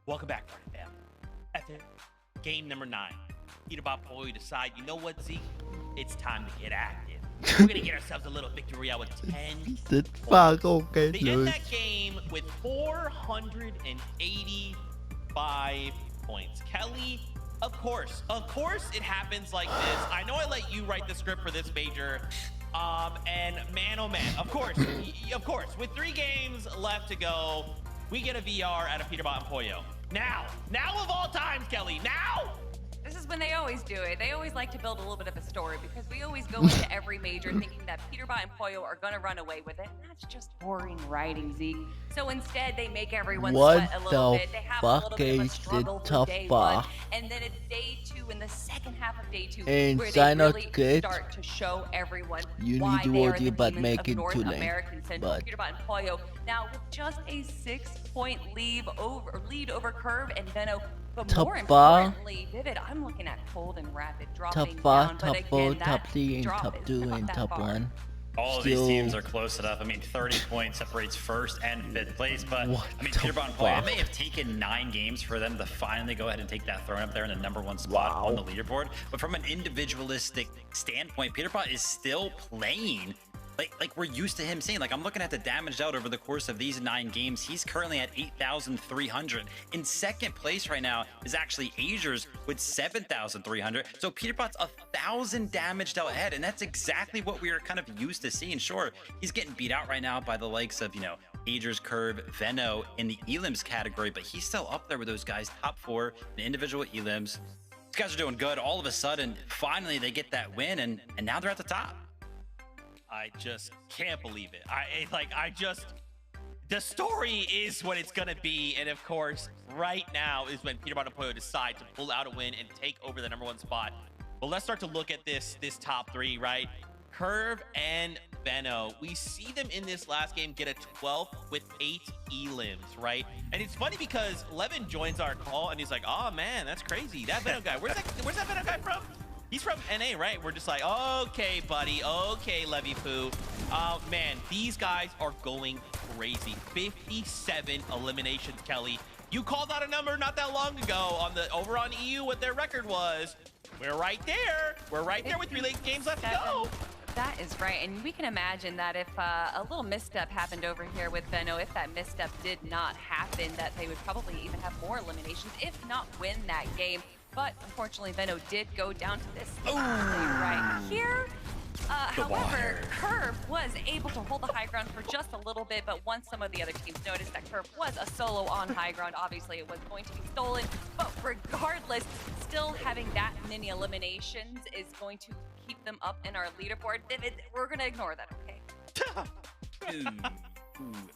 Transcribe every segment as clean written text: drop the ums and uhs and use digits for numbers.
Welcome back, fam. FM game number 9. Peterbot Boy decide, you know what, Zeke? It's time to get active. We're gonna get ourselves a little victory royale with 10 Fuck, points. okay, They end that game with 485 points. Kelly, of course it happens like this. I know I let you write the script for this major. And man, oh man, of course, with 3 games left to go, we get a VR out of Peterbot and Pollo. Now of all times, Kelly, now! This is when they always do it. They always like to build a little bit of a story because we always go into every major thinking that Peterbot and Pollo are going to run away with it. And that's just boring writing, Zeke. So instead, they make everyone sweat a little bit. They have a little bit of a struggle for day 1. And then it's day 2 in the second half of day 2 where they really start to show everyone why they are the demons of North American Central. Peterbot and Pollo now with just a 6-point lead over Curve and Venno. But more importantly, Vivid, I'm looking at Cold and Rapid dropping down. But again, top 3, and top 2, and top 1. All of these teams are close enough. I mean, 30 points separates first and fifth place. But I mean, Peterbot and Pollo, it may have taken 9 games for them to finally go ahead and take that throne up there in the #1 spot on the leaderboard. But from an individualistic standpoint, Peterbot is still playing like we're used to him seeing. Like, I'm looking at the damage dealt over the course of these 9 games. He's currently at 8,300. In second place right now is actually Azures with 7,300. So Peterbot's 1,000 damage dealt ahead, and that's exactly what we are kind of used to seeing. Sure, he's getting beat out right now by the likes of, Azures, Curve, Venno in the elims category, but he's still up there with those guys, top 4 in individual elims. These guys are doing good. All of a sudden, finally they get that win, and now they're at the top. I just can't believe it. The story is what it's gonna be, and of course, right now is when Peterbot and Pollo decide to pull out a win and take over the #1 spot. But let's start to look at this top 3, right? Curve and Venno. We see them in this last game get a 12th with 8 elims, right? And it's funny because Levin joins our call and he's like, "Oh man, that's crazy. That Venno guy. Where's that Venno guy from?" He's from NA, right? We're just like, okay, buddy. Okay, Levy Poo. Man, these guys are going crazy. 57 eliminations, Kelly. You called out a number not that long ago over on EU what their record was. We're right there. We're right there with 3 late games left to go. That is right, and we can imagine that if a little misstep happened over here with Venno, if that misstep did not happen, that they would probably even have more eliminations, if not win that game. But unfortunately, Venno did go down to this right here. However, Curve was able to hold the high ground for just a little bit, but once some of the other teams noticed that Curve was a solo on high ground, obviously it was going to be stolen. But regardless, still having that many eliminations is going to keep them up in our leaderboard. Vivid, we're going to ignore that, okay?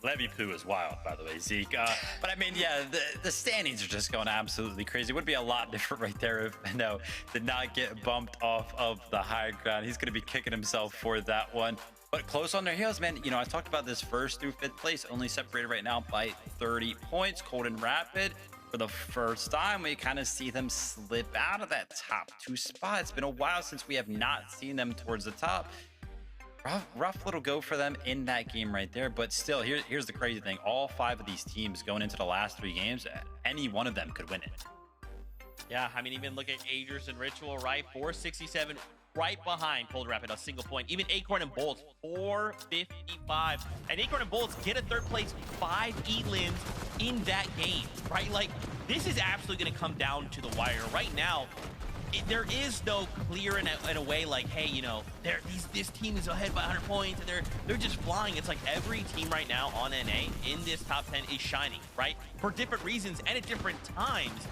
Levy Poo is wild, by the way, Zeke. But I mean, yeah, the standings are just going absolutely crazy. It would be a lot different right there if Venno did not get bumped off of the high ground. He's going to be kicking himself for that one. But close on their heels, man. I talked about this 1st through 5th place, only separated right now by 30 points. Cold and Rapid, for the first time, we kind of see them slip out of that top 2 spot. It's been a while since we have not seen them towards the top. Rough little go for them in that game right there, but still, here's the crazy thing. All 5 of these teams going into the last 3 games, any one of them could win it. Yeah, I mean, even look at Agers and Ritual, right? 467 right behind Cold Rapid, a single point. Even Acorn and Bolts, 455. And Acorn and Bolts get a 3rd place, 5 elims in that game, right? Like, this is absolutely going to come down to the wire. Right now, there is no clear in a way like, hey, this team is ahead by 100 points and they're just flying. It's like every team right now on NA in this top 10 is shining, right? For different reasons and at different times.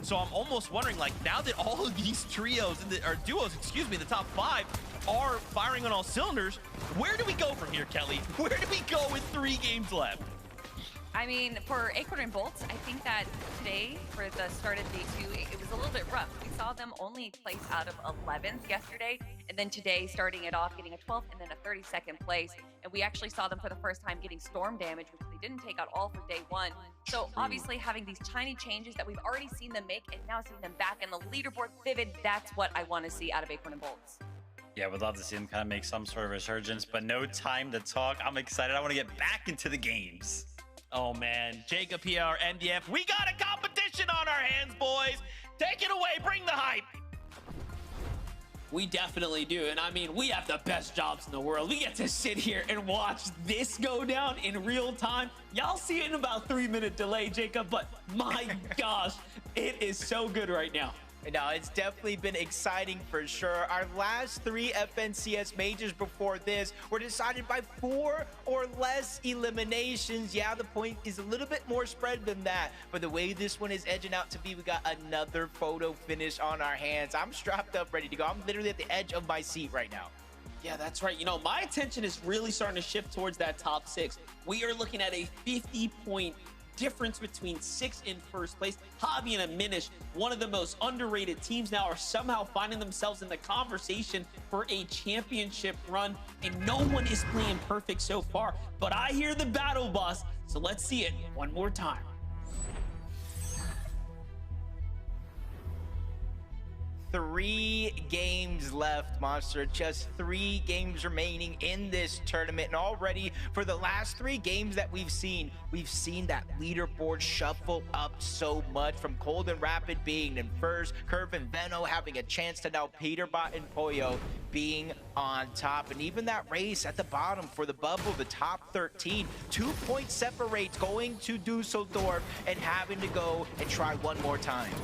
So I'm almost wondering, like, now that all of these duos in the top 5 are firing on all cylinders, where do we go from here, Kelly? Where do we go with 3 games left? I mean, for Acorn and Bolts, I think that today, for the start of day 2, it was a little bit rough. We saw them only place out of 11th yesterday, and then today starting it off, getting a 12th and then a 32nd place. And we actually saw them for the first time getting storm damage, which they didn't take out all for day 1. So obviously having these tiny changes that we've already seen them make and now seeing them back in the leaderboard, Vivid, that's what I want to see out of Acorn and Bolts. Yeah, we'd love to see them kind of make some sort of resurgence, but no time to talk. I'm excited. I want to get back into the games. Oh man, Jacob here, MDF. We got a competition! redemption on our hands, boys. Take it away. Bring the hype. We definitely do. And I mean, we have the best jobs in the world. We get to sit here and watch this go down in real time. Y'all see it in about 3-minute delay, Jacob, but my gosh, it is so good right now. No, it's definitely been exciting for sure. Our last 3 FNCS majors before this were decided by 4 or less eliminations. Yeah, the point is a little bit more spread than that, but the way this one is edging out to be, we got another photo finish on our hands. I'm strapped up, ready to go. I'm literally at the edge of my seat right now. Yeah, that's right. You know, my attention is really starting to shift towards that top 6. We are looking at a 50-point difference between 6th and 1st place. Hobby and Aminish, one of the most underrated teams now, are somehow finding themselves in the conversation for a championship run, and no one is playing perfect so far. But I hear the battle bus, so let's see it one more time. 3 games left, Monster. Just 3 games remaining in this tournament. And already for the last 3 games that we've seen that leaderboard shuffle up so much, from Cold and Rapid being in first, Curve and Veno having a chance to now Peterbot and Poyo being on top. And even that race at the bottom for the bubble, the top 13, 2 points separates going to Dusseldorf and having to go and try one more time.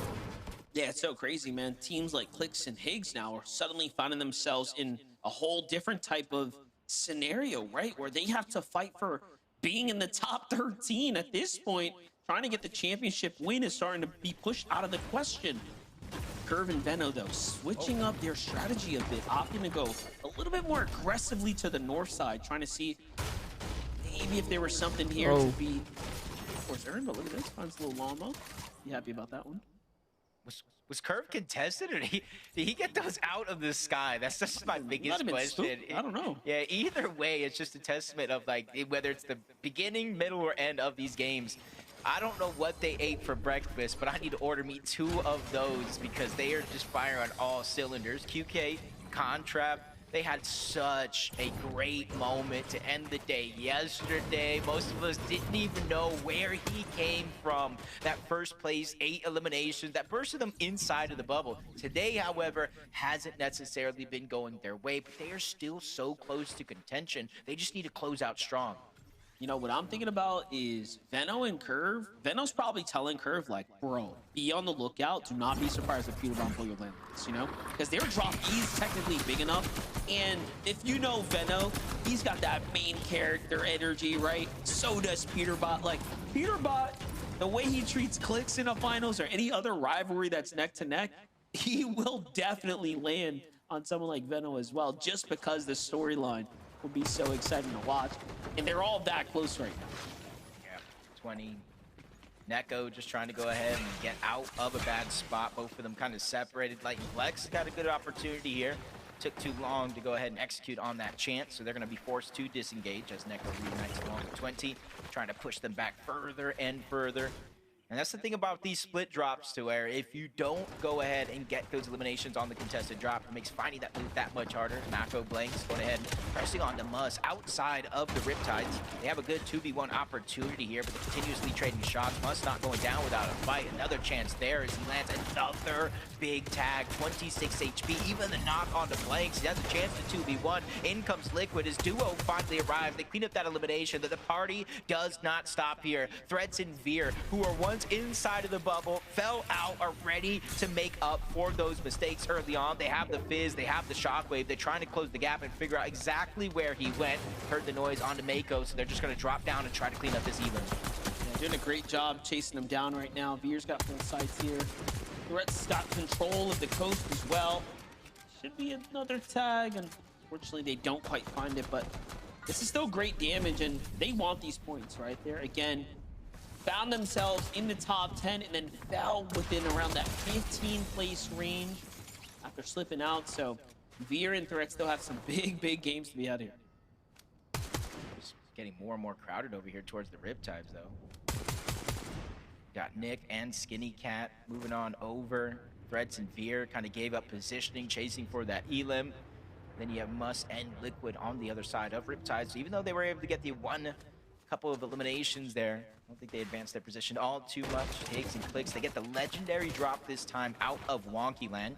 Yeah, it's so crazy, man. Teams like Clicks and Higgs now are suddenly finding themselves in a whole different type of scenario, right? Where they have to fight for being in the top 13 at this point. Trying to get the championship win is starting to be pushed out of the question. Curve and Veno, though, switching up their strategy a bit, opting to go a little bit more aggressively to the north side, trying to see maybe if there was something here to be, of course, earned. But look at this, finds a little Llama. You happy about that one? Was Curve contested, or did he get those out of the sky? That's just my biggest question. I don't know. Yeah, either way, it's just a testament of, like, whether it's the beginning, middle, or end of these games. I don't know what they ate for breakfast, but I need to order me 2 of those because they are just firing on all cylinders. QK, Contrap, they had such a great moment to end the day yesterday. Most of us didn't even know where he came from. That first place, 8 eliminations, that bursted them inside of the bubble. Today, however, hasn't necessarily been going their way, but they are still so close to contention. They just need to close out strong. You know, what I'm thinking about is Veno and Curve. Veno's probably telling Curve, like, bro, be on the lookout. Do not be surprised if Peterbot and Poyo land this, you know? Because their drop is technically big enough. And if you know Veno, he's got that main character energy, right? So does Peterbot. Like, Peterbot, the way he treats Clicks in a finals or any other rivalry that's neck to neck, he will definitely land on someone like Veno as well, just because the storyline will be so exciting to watch. And they're all that close right now. Yeah, 20. Neko just trying to go ahead and get out of a bad spot. Both of them kind of separated. Like, Flex got a good opportunity here. Took too long to go ahead and execute on that chance, so they're going to be forced to disengage as Neko reunites along with 20, trying to push them back further and further. And that's the thing about these split drops, to where if you don't go ahead and get those eliminations on the contested drop, it makes finding that loot that much harder. Mako Blanks going ahead and pressing on to Muss outside of the Riptides. They have a good 2v1 opportunity here, but they're continuously trading shots. Muss not going down without a fight. Another chance there as he lands another big tag, 26 HP. Even the knock onto Blanks, he has a chance to 2v1. In comes Liquid as Duo finally arrives. They clean up that elimination, that the party does not stop here. Threats and Veer, who are once inside of the bubble, fell out, are ready to make up for those mistakes early on. They have the Fizz, they have the Shockwave. They're trying to close the gap and figure out exactly where he went. Heard the noise onto Mako, so they're just going to drop down and try to clean up this Elim. Yeah, doing a great job chasing him down right now. Veer's got full sights here. Threat's got control of the coast as well. Should be another tag, and unfortunately they don't quite find it, but this is still great damage, and they want these points right there. Again, found themselves in the top 10 and then fell within around that 15 place range after slipping out. So Veer and Threat still have some big games to be out here. It's getting more and more crowded over here towards the Riptides, though. Got Nick and Skinny Cat moving on over. Threads and Veer kind of gave up positioning, chasing for that Elim. Then you have Muss and Liquid on the other side of Riptide. So even though they were able to get the one couple of eliminations there. I don't think they advanced their position all too much. Higgs and Clicks, they get the legendary drop this time out of Wonky Land.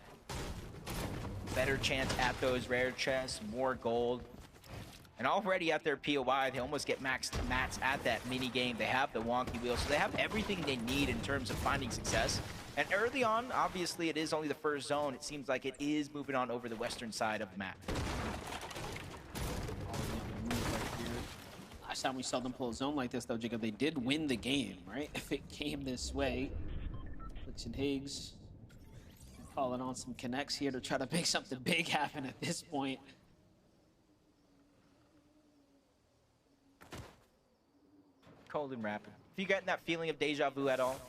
Better chance at those rare chests, more gold. And already at their POI, they almost get maxed mats at that mini game. They have the wonky wheel, so they have everything they need in terms of finding success. And early on, obviously, it is only the first zone. It seems like it is moving on over the western side of the map. Last time we saw them pull a zone like this, though, Jacob, they did win the game, right? If it came this way. Clicks and Higgs calling on some connects here to try to make something big happen at this point. Cold and rapid. If you got that feeling of deja vu at all,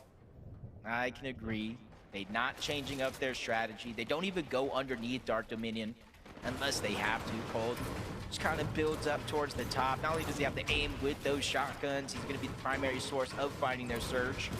I can agree. They're not changing up their strategy. They don't even go underneath Dark Dominion unless they have to. Cold just kind of builds up towards the top. Not only does he have to aim with those shotguns, he's going to be the primary source of finding their surge.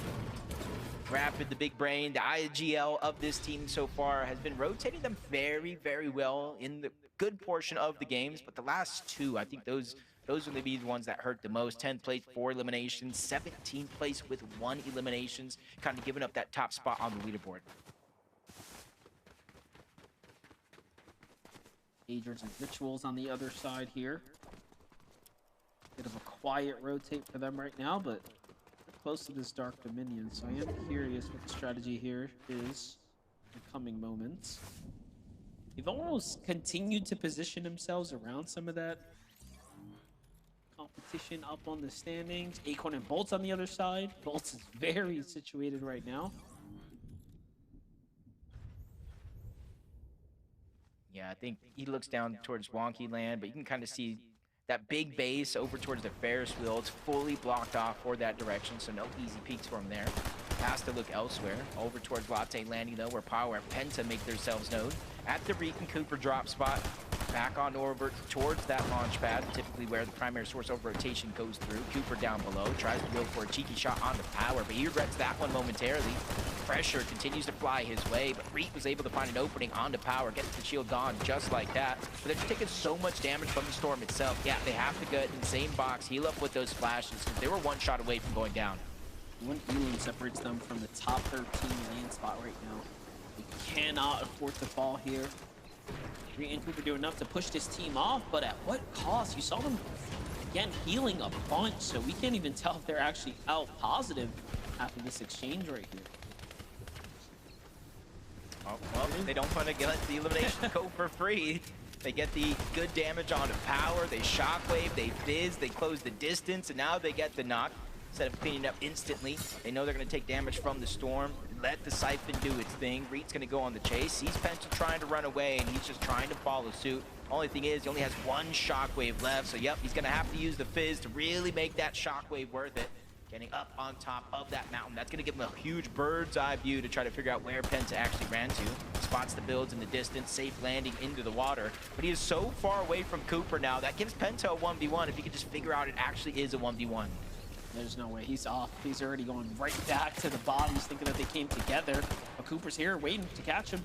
Rapid, the big brain, the IGL of this team so far has been rotating them very, very well in the good portion of the games. But the last two, I think those are going to be the ones that hurt the most. 10th place, 4 eliminations. 17th place with 1 eliminations. Kind of giving up that top spot on the leaderboard. Agers and Rituals on the other side here. Bit of a quiet rotate for them right now, but they're close to this Dark Dominion. So I am curious what the strategy here is in the coming moments. They've almost continued to position themselves around some of that competition up on the standings. Acorn and Bolts on the other side. Bolts is very situated right now. Yeah, I think he looks down towards Wonky Land, but you can kind of see that big base over towards the Ferris wheel. It's fully blocked off for that direction, so no easy peeks for him there. Has to look elsewhere. Over towards Latte Landing, though, where Power and Penta make themselves known. At the Reek and Cooper drop spot. Back on over towards that launch pad, typically where the primary source of rotation goes through. Cooper down below, tries to go for a cheeky shot on the Power, but he regrets that one momentarily. Pressure continues to fly his way, but Reek was able to find an opening on the Power, gets the shield gone just like that. But they're just taking so much damage from the Storm itself. Yeah, they have to get in the same box, heal up with those flashes, because they were one shot away from going down. One Elam separates them from the top 13 lane spot right now. They cannot afford to fall here. Reek and Cooper do enough to push this team off, but at what cost? You saw them, again, healing a bunch, so we can't even tell if they're actually out positive after this exchange right here. Oh, well, they don't want to let the elimination go for free. They get the good damage onto Power, they shockwave, they fizz, they close the distance, and now they get the knock. Instead of cleaning up instantly, they know they're going to take damage from the Storm. Let the Siphon do its thing. Reek's going to go on the chase. Sees Penta trying to run away, and he's just trying to follow suit. Only thing is, he only has one shockwave left, so yep, he's going to have to use the fizz to really make that shockwave worth it. Getting up on top of that mountain. That's going to give him a huge bird's eye view to try to figure out where Penta actually ran to. Spots the builds in the distance, safe landing into the water. But he is so far away from Cooper now, that gives Penta a 1v1 if he could just figure out it actually is a 1v1. There's no way. He's off. He's already going right back to the bodies, thinking that they came together. But Cooper's here waiting to catch him.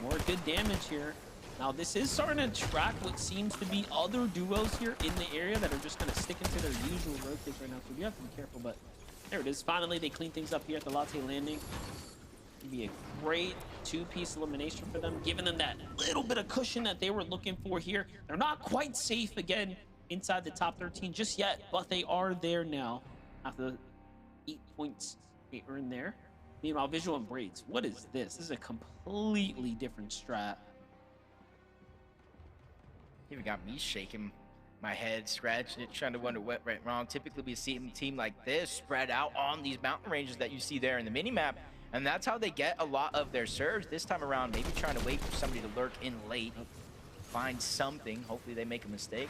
More good damage here. Now, this is starting to track what seems to be other duos here in the area that are just kind of sticking to their usual rotates right now. So you have to be careful, but there it is. Finally, they clean things up here at the Latte Landing. It'd be a great two-piece elimination for them, giving them that little bit of cushion that they were looking for here. They're not quite safe again inside the top 13 just yet, but they are there now after the 8 points they earned there. Meanwhile, Visual and Braids, what is this? This is a completely different strat. Even got me shaking my head, scratching it, trying to wonder what went wrong. Typically, we see a team like this spread out on these mountain ranges that you see there in the minimap, and that's how they get a lot of their surge. This time around, maybe trying to wait for somebody to lurk in late, find something. Hopefully, they make a mistake.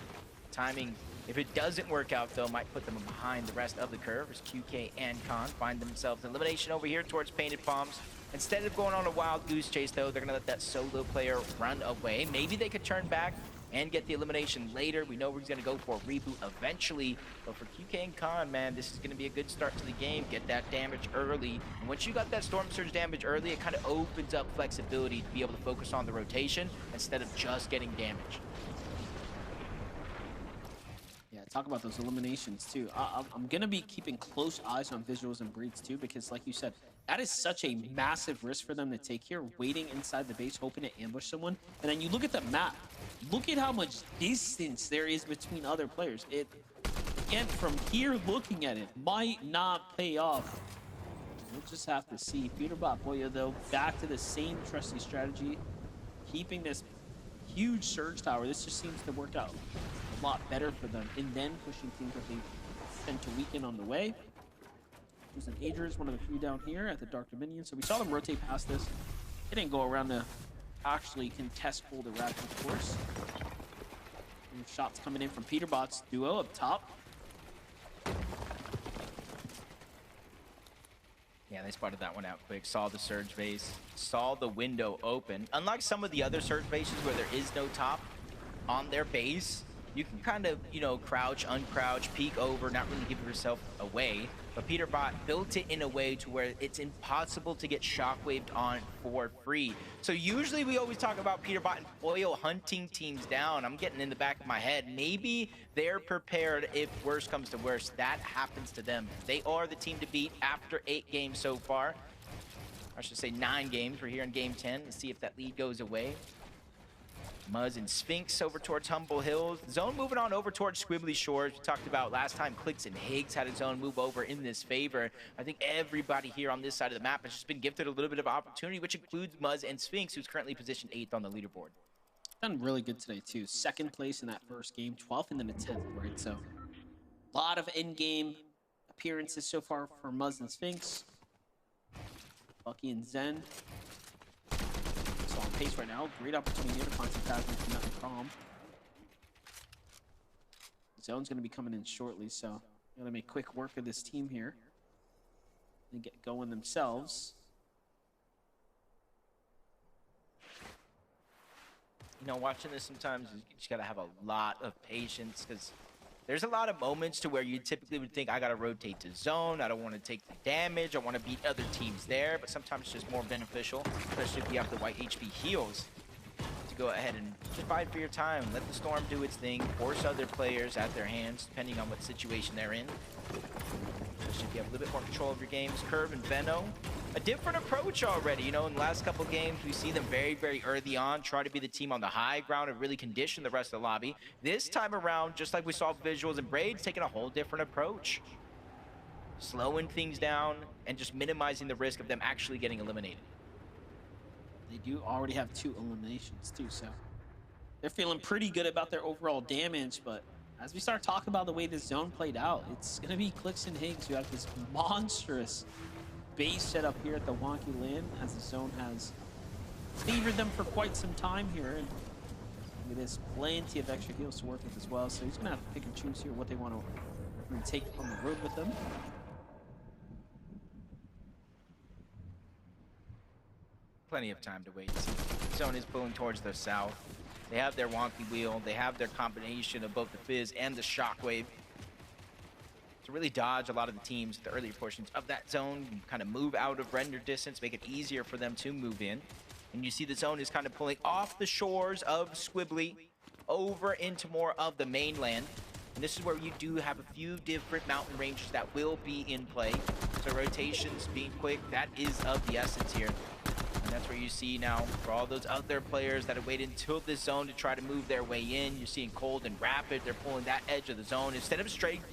Timing, if it doesn't work out, though, might put them behind the rest of the curve as QK and Khan find themselves elimination over here towards Painted Palms. Instead of going on a wild goose chase, though, they're going to let that solo player run away. Maybe they could turn back and get the elimination later. We know he's going to go for a reboot eventually. But for QK and Khan, man, this is going to be a good start to the game. Get that damage early. And once you got that Storm Surge damage early, it kind of opens up flexibility to be able to focus on the rotation instead of just getting damage. talk about those eliminations too. I'm gonna be keeping close eyes on visuals and breeds too, because like you said, that is such a massive risk for them to take here, waiting inside the base, hoping to ambush someone. And then you look at the map, look at how much distance there is between other players. It, again, from here looking at it, might not pay off. We'll just have to see. Peterbot Boya, though, back to the same trusty strategy, keeping this huge surge tower. This just seems to work out a lot better for them, and then pushing teams that they tend to weaken on the way. There's an Adrian, one of the few down here at the Dark Dominion. So we saw them rotate past this. They didn't go around to actually contest Cold Rapid, of course. And shots coming in from Peterbot's duo up top. Yeah, they spotted that one out quick. Saw the surge base, saw the window open. Unlike some of the other surge bases where there is no top on their base, you can kind of, you know, crouch, uncrouch, peek over, not really give yourself away. But Peterbot built it in a way to where it's impossible to get shockwaved on for free. So usually we always talk about Peterbot and Boyo hunting teams down. I'm getting in the back of my head. Maybe they're prepared if worse comes to worse. That happens to them. They are the team to beat after 8 games so far. I should say 9 games. We're here in game 10 to see if that lead goes away. Muzz and Sphinx over towards Humble Hills. Zone moving on over towards Squibbly Shores. We talked about last time Clicks and Higgs had his own move over in this favor. I think everybody here on this side of the map has just been gifted a little bit of opportunity, which includes Muzz and Sphinx, who's currently positioned 8th on the leaderboard. Done really good today, too. 2nd place in that first game, 12th and then a 10th, right? So a lot of in-game appearances so far for Muzz and Sphinx. Bucky and Zen. On pace right now. Great opportunity here to find some pathway from that calm. Zone's going to be coming in shortly, so got to make quick work of this team here and get going themselves. You know, watching this sometimes, you just got to have a lot of patience, because there's a lot of moments to where you typically would think, I got to rotate to zone, I don't want to take the damage, I want to beat other teams there, but sometimes it's just more beneficial, especially if you have the white HP heals, to go ahead and just fight for your time. Let the Storm do its thing, force other players at their hands, depending on what situation they're in. Especially if you have a little bit more control of your games. Curve and Veno, a different approach already. You know, in the last couple games, we see them very, very early on try to be the team on the high ground and really condition the rest of the lobby. This time around, just like we saw Visuals and Braids, taking a whole different approach. Slowing things down and just minimizing the risk of them actually getting eliminated. They do already have 2 eliminations too, so they're feeling pretty good about their overall damage. But as we start talking about the way this zone played out, it's going to be Clicks and Higgs who have this monstrous base set up here at the Wonky Land, as the zone has favored them for quite some time here. And there's plenty of extra heals to work with as well, so he's going to have to pick and choose here what they want to take on the road with them. Plenty of time to wait. Zone is pulling towards the south. They have their wonky wheel. They have their combination of both the fizz and the shockwave to really dodge a lot of the teams at the earlier portions of that zone, kind of move out of render distance, make it easier for them to move in. And you see the zone is kind of pulling off the shores of Squibbly over into more of the mainland. And this is where you do have a few different mountain ranges that will be in play. So rotations being quick, that is of the essence here. And that's where you see now, for all those other players that have waited until this zone to try to move their way in, you're seeing Cold and Rapid, they're pulling that edge of the zone. Instead of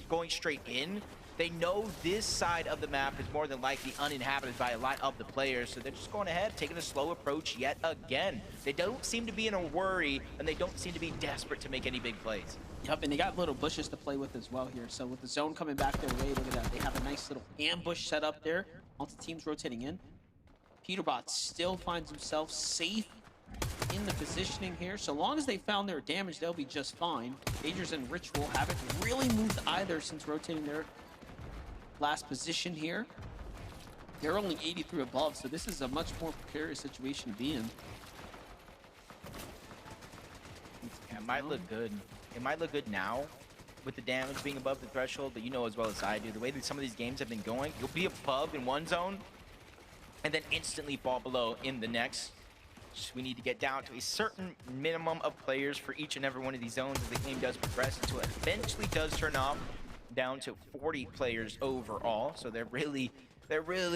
going straight in, they know this side of the map is more than likely uninhabited by a lot of the players, so they're just going ahead, taking a slow approach yet again. They don't seem to be in a worry, and they don't seem to be desperate to make any big plays. Yep, and they got little bushes to play with as well here. So with the zone coming back their way, look at that. They have a nice little ambush set up there. Once the team's rotating in. Peterbot still finds himself safe in the positioning here. So long as they found their damage, they'll be just fine. Majors and Ritual haven't really moved either since rotating their last position here. They're only 83 above, so this is a much more precarious situation to be in. Yeah, it might look good. It might look good now with the damage being above the threshold, but you know as well as I do, the way that some of these games have been going, you'll be above in one zone and then instantly fall below in the next. much. We need to get down to a certain minimum of players for each and every one of these zones as the game does progress until it eventually does turn off down to 40 players overall. So they're really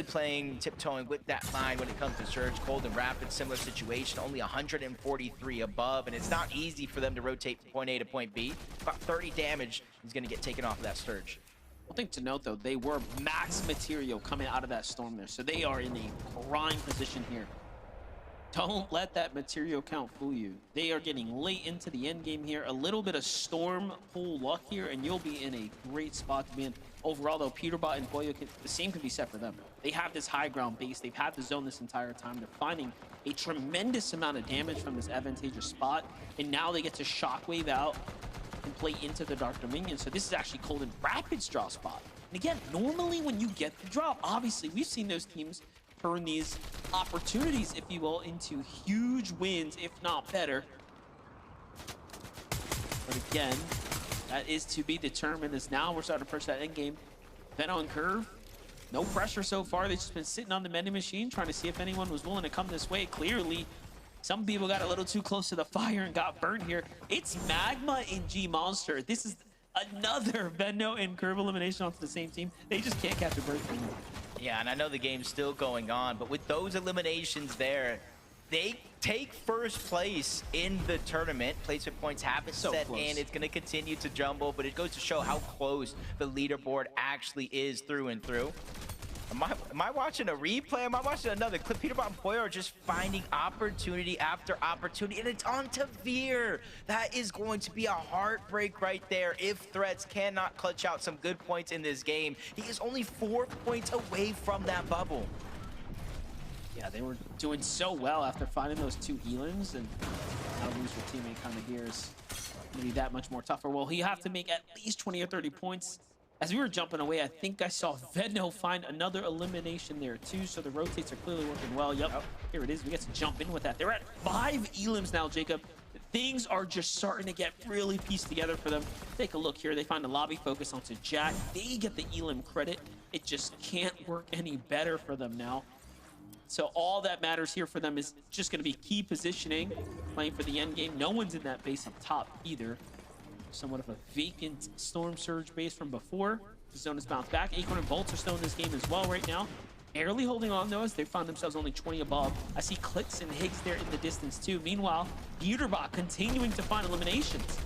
playing tiptoeing with that line when it comes to Surge. Cold and Rapid, similar situation, only 143 above, and it's not easy for them to rotate from point A to point B. About 30 damage is going to get taken off of that Surge. One thing to note, though, they were max material coming out of that storm there, so they are in a prime position here. Don't let that material count fool you. They are getting late into the end game here. A little bit of storm pool luck here, and you'll be in a great spot to be in. Overall, though, Peterbot and Boyo, the same can be said for them. They have this high ground base. They've had the zone this entire time. They're finding a tremendous amount of damage from this advantageous spot, and now they get to shockwave out and play into the Dark Dominion. So this is actually Cold and Rapid's draw spot. And again, normally when you get the drop, obviously we've seen those teams turn these opportunities, if you will, into huge wins, if not better. But again, that is to be determined, as now we're starting to push that end game. Venno and Curve, no pressure so far. They've just been sitting on the vending machine trying to see if anyone was willing to come this way. Clearly, some people got a little too close to the fire and got burned here. It's Magma and G Monster. This is another Venno and Curve elimination onto the same team. They just can't catch a break from them. Yeah, and I know the game's still going on, but with those eliminations there, they take first place in the tournament. Placement points haven't set in. It's going to continue to jumble, but it goes to show how close the leaderboard actually is through and through. Am I watching a replay? Am I watching another clip? Peterbot and Boyo are just finding opportunity after opportunity, and it's on to Veer. That is going to be a heartbreak right there if Threats cannot clutch out some good points in this game. He is only 4 points away from that bubble. Yeah, they were doing so well after finding those 2 elims, and now lose your teammate kind of here is going to be that much more tougher. Well, he have to make at least 20 or 30 points. As we were jumping away, I think I saw Venno find another elimination there too, so the rotates are clearly working well. Yep, here it is. We get to jump in with that. They're at 5 elims now, Jacob. Things are just starting to get really pieced together for them. Take a look here. They find a lobby focus onto Jack. They get the elim credit. It just can't work any better for them now. So all that matters here for them is just going to be key positioning, playing for the end game. No one's in that base up top either. Somewhat of a vacant Storm Surge base from before. The zone has bounced back. Acorn and Bolts are still in this game as well right now. Barely holding on though, as they found themselves only 20 above. I see Clicks and Higgs there in the distance too. Meanwhile, Peterbot continuing to find eliminations.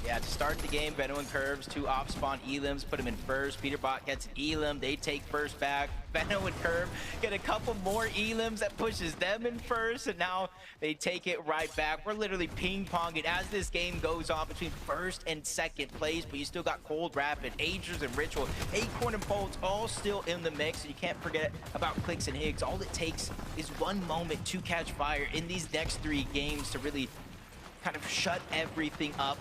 Yeah, to start the game, Venno and Curves, 2 off-spawn elims, put him in first. Peterbot gets an elim, they take first back. Venno and Curve get a couple more elims that pushes them in first, and now they take it right back. We're literally ping-ponging as this game goes on between first and second place, but you still got Cold, Rapid, Agers, and Ritual. Acorn and Bolts all still in the mix, and you can't forget about Clicks and Higgs. All it takes is one moment to catch fire in these next 3 games to really kind of shut everything up.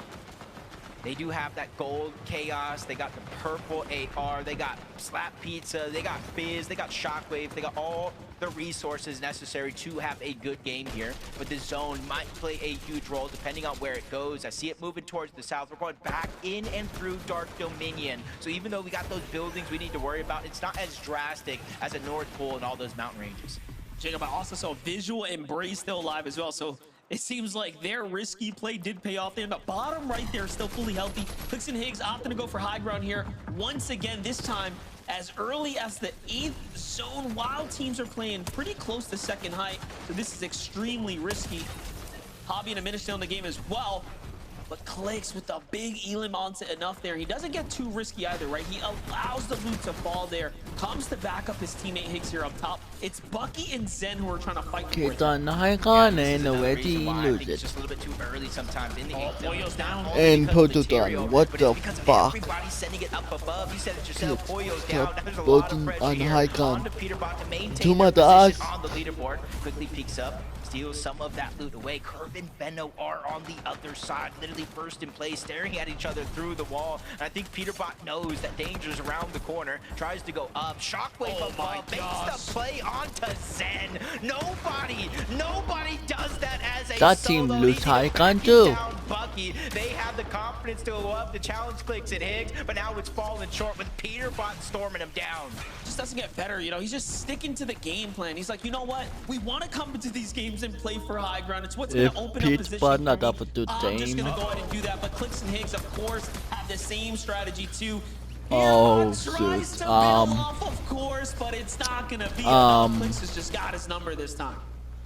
They do have that gold Chaos, they got the purple AR, they got Slap Pizza, they got Fizz, they got Shockwave, they got all the resources necessary to have a good game here. But the zone might play a huge role depending on where it goes. I see it moving towards the south. We're going back in and through Dark Dominion. So even though we got those buildings we need to worry about, it's not as drastic as a North Pole and all those mountain ranges. Jacob, I also saw Visual and Bray still alive as well, so it seems like their risky play did pay off. They're in the bottom right there, still fully healthy. Clicks and Higgs opting to go for high ground here. Once again, this time, as early as the 8th zone, while teams are playing pretty close to second height. So this is extremely risky. Hobby and a minute still in the game as well. But Clicks with the big elim onto enough there. He doesn't get too risky either, right? He allows the loot to fall there. Comes to back up his teammate Higgs here up top. It's Bucky and Zen who are trying to fight for it. ตอนให้ก่อนในโนเวที I หลุด think it's just a little bit too early sometimes in the game. Pollo's down. And Pototon, what the fuck? Everybody's sending it up above. You said it yourself. Pollo's down. There's a lot Bolton of pressure on here. high gun. On to Peterbot to maintain Too their much position ass. on the leaderboard. Quickly peeks up, steals some of that loot away. Curve and Venno are on the other side, literally first in place, staring at each other through the wall. And I think Peterbot knows that danger's around the corner, tries to go up. Shockwave above, makes the play onto Zen. Nobody does that as a That team solo. lose He's gonna high gun back too. down Bucky. lucky. They had the confidence to go up to challenge Clicks and Higgs, but now it's falling short with Peterbot storming him down. Just doesn't get better, you know. He's just sticking to the game plan. He's like, you know what? We want to come into these games and play for high ground. It's what's going to open up Peterbot position for not me. up to I'm just game. going to go ahead and do that. But Clicks and Higgs, of course, have the same strategy too. Oh, Peterbot tries shoot. to bail off, of course, but it's not going to be enough. Clicks has just got his number this time.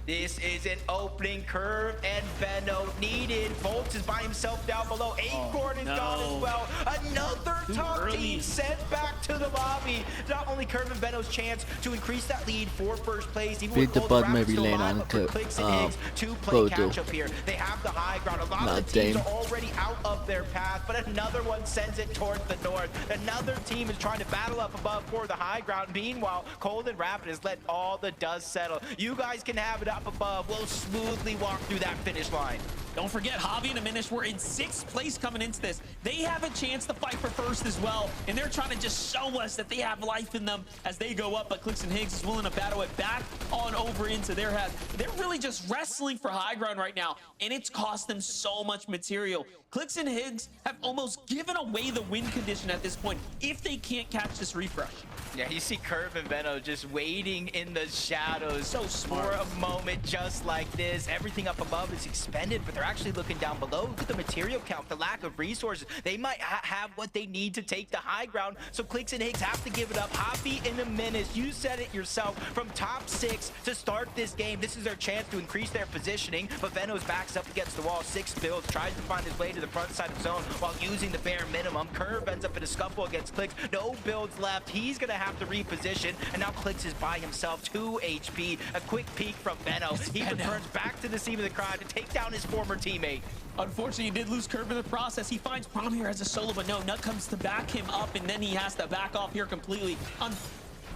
This is an opening curve, and Benno needed. Volts is by himself down below. Acorn is gone as well. Another top team sent back to the lobby. Not only Curve and Benno's chance to increase that lead for first place, even with Golden Peterbot may Rapids be still late alive, on but for Clicks and Higgs to play catch up here. They have the high ground. A lot of the teams are already out of their path, but another one sends it towards the north. Another team is trying to battle up above for the high ground. Meanwhile, Golden Rapids let all the dust settle. You guys can have it up above. We'll smoothly walk through that finish line. Don't forget, Javi and Aminish were in 6th place coming into this. They have a chance to fight for first as well, and they're trying to just show us that they have life in them as they go up, but Clicks and Higgs is willing to battle it back on over into their head. They're really just wrestling for high ground right now, and it's cost them so much material. Clicks and Higgs have almost given away the win condition at this point if they can't catch this refresh. Yeah, you see Curve and Benno just waiting in the shadows So smart. for a moment just like this. Everything up above is expended, but they're actually looking down below. Look at the material count, the lack of resources. They might have what they need to take the high ground, so Clicks and Higgs have to give it up. Javi and the Menace, you said it yourself, from top 6 to start this game. This is their chance to increase their positioning, but Benno's backs up against the wall. 6 builds, tries to find his way to the front side of zone while using the bare minimum. Curve ends up in a scuffle against Clicks. No builds left. He's going to have to reposition, and now Clicks is by himself, 2 HP. A quick peek from Benno. He returns back to the scene of the crime to take down his former teammate. Unfortunately, he did lose Curve in the process. He finds Prom here as a solo, but no, Nut comes to back him up, and then he has to back off here completely.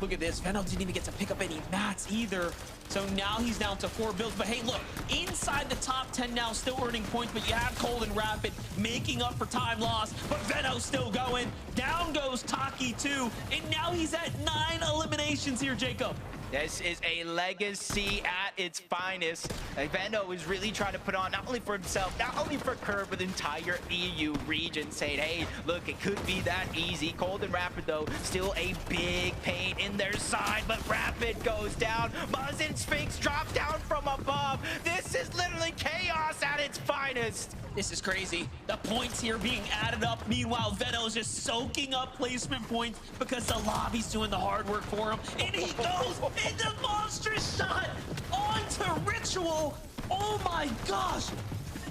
Look at this. Venno didn't even get to pick up any mats either. So now he's down to 4 builds. But hey, look, inside the top 10 now, still earning points, but you have Cold and Rapid making up for time lost. But Venno's still going. Down goes Taki too. And now he's at 9 eliminations here, Jacob. This is a legacy at its finest. Venno is really trying to put on, not only for himself, not only for Curve, but the entire EU region, saying, hey, look, it could be that easy. Cold and Rapid, though, still a big pain in their side, but Rapid goes down. Muzz and Sphinx drop down from above. This is literally chaos at its finest. This is crazy. The points here being added up. Meanwhile, Venno's just soaking up placement points because the lobby's doing the hard work for him. And he goes into monstrous shot onto Ritual. Oh my gosh.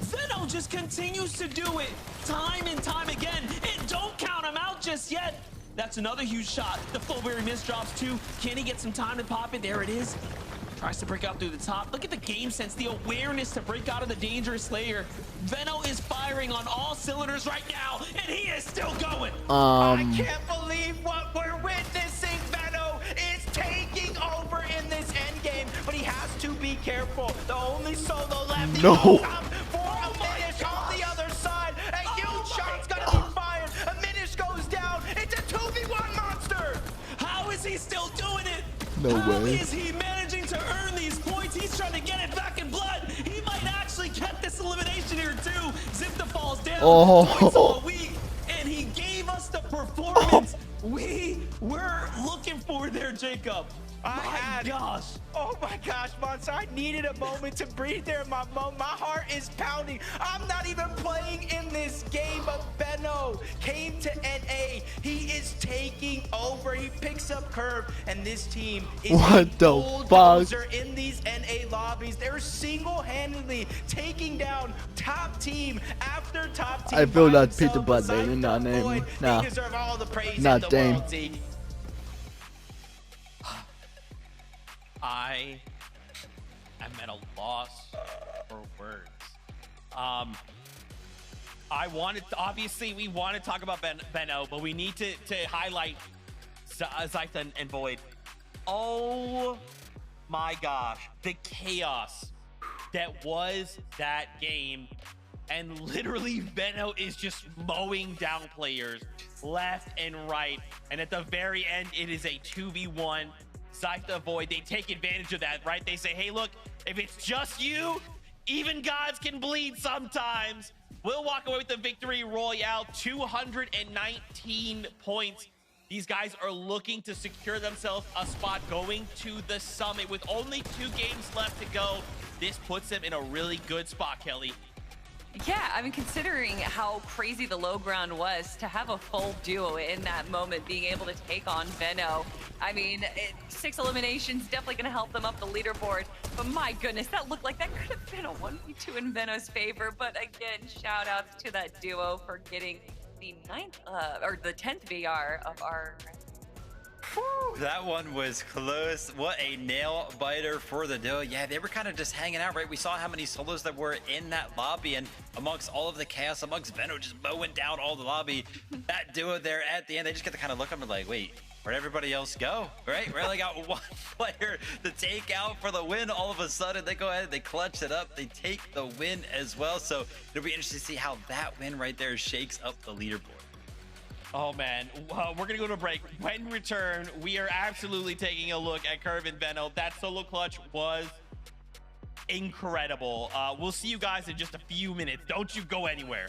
Venno just continues to do it time and time again. And don't count him out just yet. That's another huge shot. The Fullberry miss drops too. Can he get some time to pop it? There it is. Tries to break out through the top. Look at the game sense, the awareness to break out of the dangerous layer. Venno is firing on all cylinders right now, and he is still going. I can't believe what we're witnessing. Venno is taking over in this endgame, but he has to be careful. The only solo left. No. For a Minish on the other side. A huge shot's gonna be fired. A Minish goes down. It's a 2v1 monster. How is he still doing it? No How way. is he managing to earn these points? He's trying to get it back in blood. He might actually get this elimination here too. Zipta falls down. Points all week, and he gave us the performance we were looking for there, Jacob. Gosh. Oh my gosh, Monster, I needed a moment to breathe there. My heart is pounding. I'm not even playing in this game, but Benno came to NA. He is taking over. He picks up Curve, and this team is What a the bulldozer in these NA lobbies. They're single-handedly taking down top team after top team. I feel by that themselves. Peterbot, Besides baby, not the name. Void, Nah. They deserve all the praise Not in the Dame. world, Zeke. I am at a loss for words. I wanted to, obviously we want to talk about Benno, but we need to highlight Zytha and Void. Oh my gosh, the chaos that was that game, and literally Benno is just mowing down players left and right, and at the very end it is a 2v1. Zytha Void, they take advantage of that, right? They say, hey, look, if it's just you, even gods can bleed sometimes. will walk away with the victory royale, 219 points. These guys are looking to secure themselves a spot going to the summit with only 2 games left to go. This puts them in a really good spot, Kelly. Yeah, I mean, considering how crazy the low ground was, to have a full duo in that moment, being able to take on Venno, I mean, 6 eliminations definitely going to help them up the leaderboard. But my goodness, that looked like that could have been a 1v2 in Venno's favor. But again, shout outs to that duo for getting the 10th VR of our. Whew, that one was close. What a nail biter for the duo. Yeah, they were kind of just hanging out, right? We saw how many solos that were in that lobby, and amongst all of the chaos, amongst Venno just mowing down all the lobby, that duo there at the end, they just get to kind of look up and like, wait, where'd everybody else go? Right? We only got one player to take out for the win. All of a sudden, they go ahead, they clutch it up, they take the win as well. So it'll be interesting to see how that win right there shakes up the leaderboard. Oh man, well, we're gonna go to a break. When we return, we are absolutely taking a look at Curve and Venno. That solo clutch was incredible. We'll see you guys in just a few minutes. Don't you go anywhere.